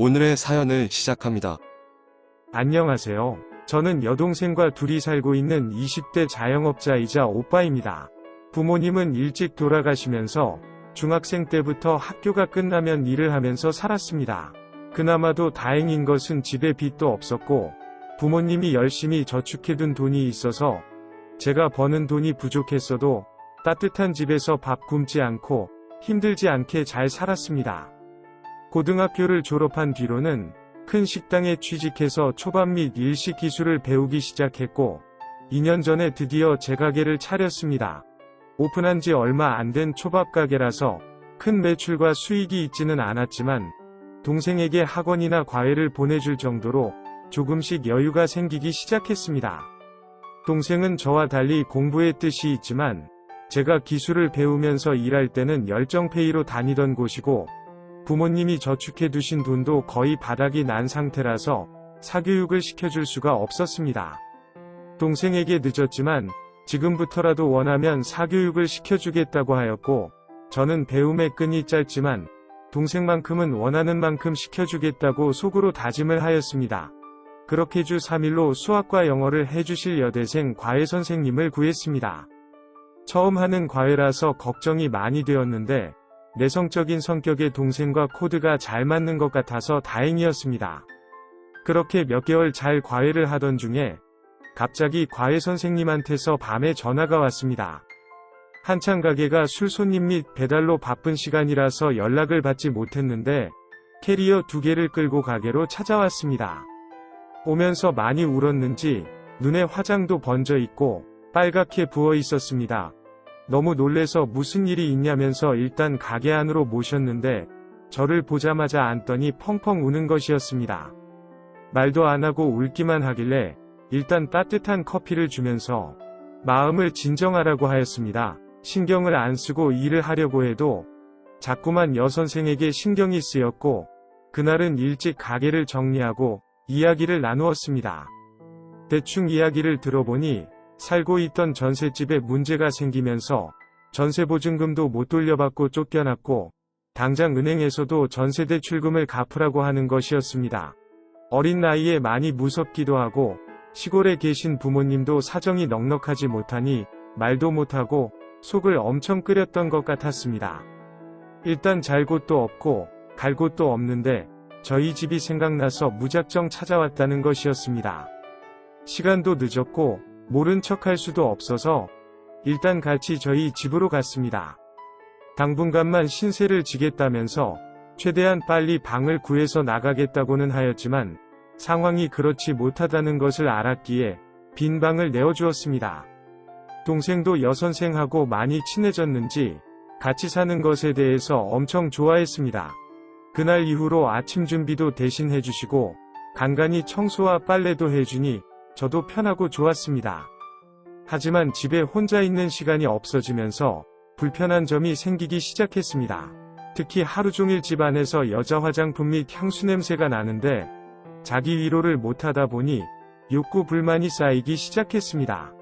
오늘의 사연을 시작합니다. 안녕하세요. 저는 여동생과 둘이 살고 있는 20대 자영업자이자 오빠입니다. 부모님은 일찍 돌아가시면서 중학생 때부터 학교가 끝나면 일을 하면서 살았습니다. 그나마도 다행인 것은 집에 빚도 없었고 부모님이 열심히 저축해둔 돈이 있어서 제가 버는 돈이 부족했어도 따뜻한 집에서 밥 굶지 않고 힘들지 않게 잘 살았습니다. 고등학교를 졸업한 뒤로는 큰 식당에 취직해서 초밥 및 일식 기술을 배우기 시작했고 2년 전에 드디어 제 가게를 차렸습니다. 오픈한 지 얼마 안 된 초밥 가게라서 큰 매출과 수익이 있지는 않았지만 동생에게 학원이나 과외를 보내줄 정도로 조금씩 여유가 생기기 시작했습니다. 동생은 저와 달리 공부에 뜻이 있지만 제가 기술을 배우면서 일할 때는 열정페이로 다니던 곳이고 부모님이 저축해 두신 돈도 거의 바닥이 난 상태라서 사교육을 시켜줄 수가 없었습니다. 동생에게 늦었지만 지금부터라도 원하면 사교육을 시켜주겠다고 하였고 저는 배움의 끈이 짧지만 동생만큼은 원하는 만큼 시켜주겠다고 속으로 다짐을 하였습니다. 그렇게 주 3일로 수학과 영어를 해주실 여대생 과외 선생님을 구했습니다. 처음 하는 과외라서 걱정이 많이 되었는데 내성적인 성격의 동생과 코드가 잘 맞는 것 같아서 다행이었습니다. 그렇게 몇 개월 잘 과외를 하던 중에 갑자기 과외 선생님한테서 밤에 전화가 왔습니다. 한창 가게가 술 손님 및 배달로 바쁜 시간이라서 연락을 받지 못했는데 캐리어 2개를 끌고 가게로 찾아왔습니다. 오면서 많이 울었는지 눈에 화장도 번져 있고 빨갛게 부어 있었습니다. 너무 놀래서 무슨 일이 있냐면서 일단 가게 안으로 모셨는데 저를 보자마자 앉더니 펑펑 우는 것이었습니다. 말도 안 하고 울기만 하길래 일단 따뜻한 커피를 주면서 마음을 진정하라고 하였습니다. 신경을 안 쓰고 일을 하려고 해도 자꾸만 여선생에게 신경이 쓰였고 그날은 일찍 가게를 정리하고 이야기를 나누었습니다. 대충 이야기를 들어보니 살고 있던 전셋집에 문제가 생기면서 전세보증금도 못 돌려받고 쫓겨났고 당장 은행에서도 전세대출금을 갚으라고 하는 것이었습니다. 어린 나이에 많이 무섭기도 하고 시골에 계신 부모님도 사정이 넉넉하지 못하니 말도 못하고 속을 엄청 끓였던 것 같았습니다. 일단 잘 곳도 없고 갈 곳도 없는데 저희 집이 생각나서 무작정 찾아왔다는 것이었습니다. 시간도 늦었고 모른 척할 수도 없어서 일단 같이 저희 집으로 갔습니다. 당분간만 신세를 지겠다면서 최대한 빨리 방을 구해서 나가겠다고는 하였지만 상황이 그렇지 못하다는 것을 알았기에 빈 방을 내어주었습니다. 동생도 여선생하고 많이 친해졌는지 같이 사는 것에 대해서 엄청 좋아했습니다. 그날 이후로 아침 준비도 대신 해주시고 간간히 청소와 빨래도 해주니 저도 편하고 좋았습니다. 하지만 집에 혼자 있는 시간이 없어지면서 불편한 점이 생기기 시작했습니다. 특히 하루 종일 집 안에서 여자 화장품 및 향수 냄새가 나는데 자기 위로를 못하다 보니 욕구 불만이 쌓이기 시작했습니다.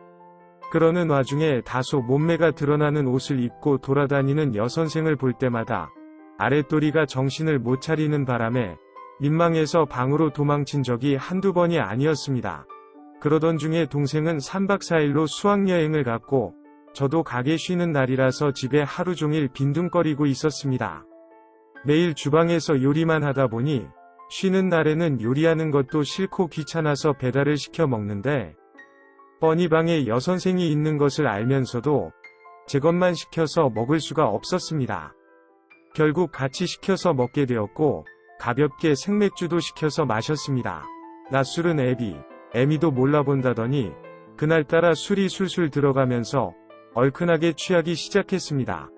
그러는 와중에 다소 몸매가 드러나는 옷을 입고 돌아다니는 여선생을 볼 때마다 아랫도리가 정신을 못 차리는 바람에 민망해서 방으로 도망친 적이 한두 번이 아니었습니다. 그러던 중에 동생은 3박 4일로 수학여행을 갔고 저도 가게 쉬는 날이라서 집에 하루 종일 빈둥거리고 있었습니다. 매일 주방에서 요리만 하다 보니 쉬는 날에는 요리하는 것도 싫고 귀찮아서 배달을 시켜 먹는데 뻔히 방에 여선생이 있는 것을 알면서도 제 것만 시켜서 먹을 수가 없었습니다. 결국 같이 시켜서 먹게 되었고 가볍게 생맥주도 시켜서 마셨습니다. 낮술은 애미도 몰라본다더니 그날따라 술이 술술 들어가면서 얼큰하게 취하기 시작했습니다.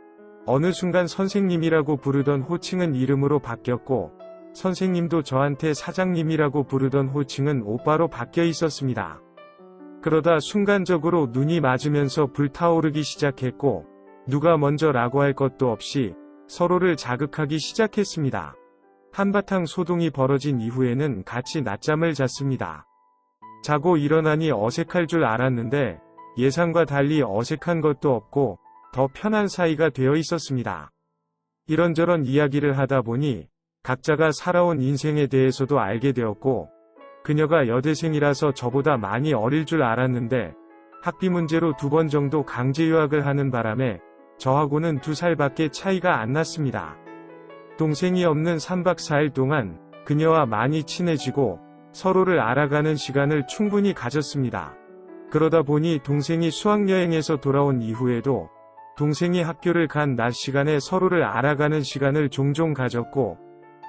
어느 순간 선생님이라고 부르던 호칭은 이름으로 바뀌었고 선생님도 저한테 사장님이라고 부르던 호칭은 오빠로 바뀌어 있었습니다. 그러다 순간적으로 눈이 맞으면서 불타오르기 시작했고 누가 먼저라고 할 것도 없이 서로를 자극하기 시작했습니다. 한바탕 소동이 벌어진 이후에는 같이 낮잠을 잤습니다. 자고 일어나니 어색할 줄 알았는데 예상과 달리 어색한 것도 없고 더 편한 사이가 되어 있었습니다. 이런저런 이야기를 하다 보니 각자가 살아온 인생에 대해서도 알게 되었고, 그녀가 여대생이라서 저보다 많이 어릴 줄 알았는데 학비 문제로 2번 정도 강제 유학을 하는 바람에 저하고는 2살밖에 차이가 안 났습니다. 동생이 없는 3박 4일 동안 그녀와 많이 친해지고 서로를 알아가는 시간을 충분히 가졌습니다. 그러다 보니 동생이 수학여행에서 돌아온 이후에도 동생이 학교를 간 낮 시간에 서로를 알아가는 시간을 종종 가졌고,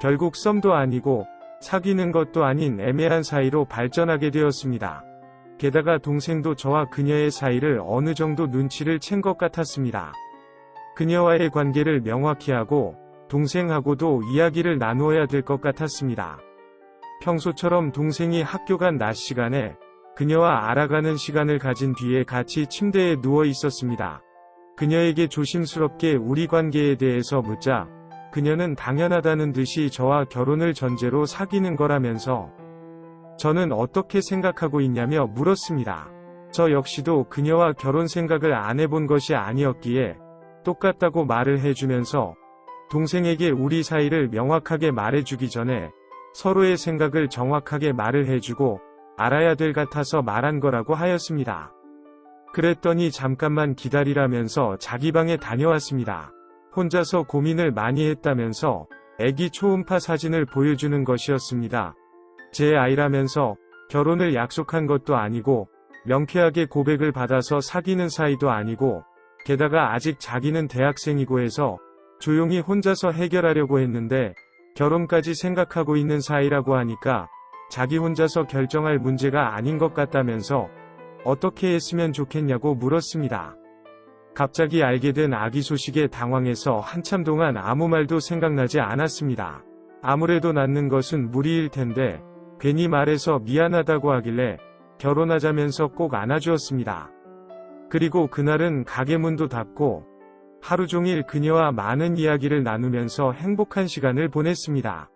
결국 썸도 아니고 사귀는 것도 아닌 애매한 사이로 발전하게 되었습니다. 게다가 동생도 저와 그녀의 사이를 어느 정도 눈치를 챈 것 같았습니다. 그녀와의 관계를 명확히 하고 동생하고도 이야기를 나누어야 될 것 같았습니다. 평소처럼 동생이 학교 간 낮 시간에 그녀와 알아가는 시간을 가진 뒤에 같이 침대에 누워 있었습니다. 그녀에게 조심스럽게 우리 관계에 대해서 묻자 그녀는 당연하다는 듯이 저와 결혼을 전제로 사귀는 거라면서 저는 어떻게 생각하고 있냐며 물었습니다. 저 역시도 그녀와 결혼 생각을 안 해본 것이 아니었기에 똑같다고 말을 해주면서 동생에게 우리 사이를 명확하게 말해주기 전에 서로의 생각을 정확하게 말을 해주고 알아야 될 같아서 말한 거라고 하였습니다. 그랬더니 잠깐만 기다리라면서 자기 방에 다녀왔습니다. 혼자서 고민을 많이 했다면서 애기 초음파 사진을 보여주는 것이었습니다. 제 아이라면서 결혼을 약속한 것도 아니고 명쾌하게 고백을 받아서 사귀는 사이도 아니고 게다가 아직 자기는 대학생이고 해서 조용히 혼자서 해결하려고 했는데 결혼까지 생각하고 있는 사이라고 하니까 자기 혼자서 결정할 문제가 아닌 것 같다면서 어떻게 했으면 좋겠냐고 물었습니다. 갑자기 알게 된 아기 소식에 당황해서 한참 동안 아무 말도 생각나지 않았습니다. 아무래도 낳는 것은 무리일 텐데 괜히 말해서 미안하다고 하길래 결혼하자면서 꼭 안아주었습니다. 그리고 그날은 가게 문도 닫고 하루 종일 그녀와 많은 이야기를 나누면서 행복한 시간을 보냈습니다.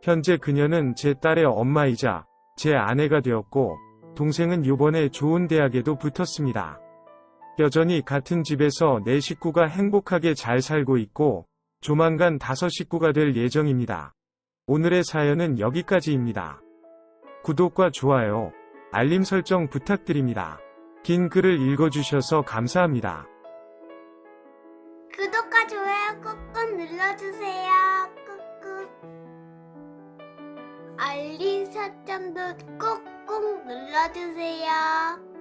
현재 그녀는 제 딸의 엄마이자 제 아내가 되었고 동생은 요번에 좋은 대학에도 붙었습니다. 여전히 같은 집에서 4식구가 행복하게 잘 살고 있고 조만간 5식구가 될 예정입니다. 오늘의 사연은 여기까지입니다. 구독과 좋아요, 알림 설정 부탁드립니다. 긴 글을 읽어주셔서 감사합니다. 구독과 좋아요 꾹꾹 눌러주세요. 꾹꾹. 알림 설정도 꾹꾹 눌러주세요.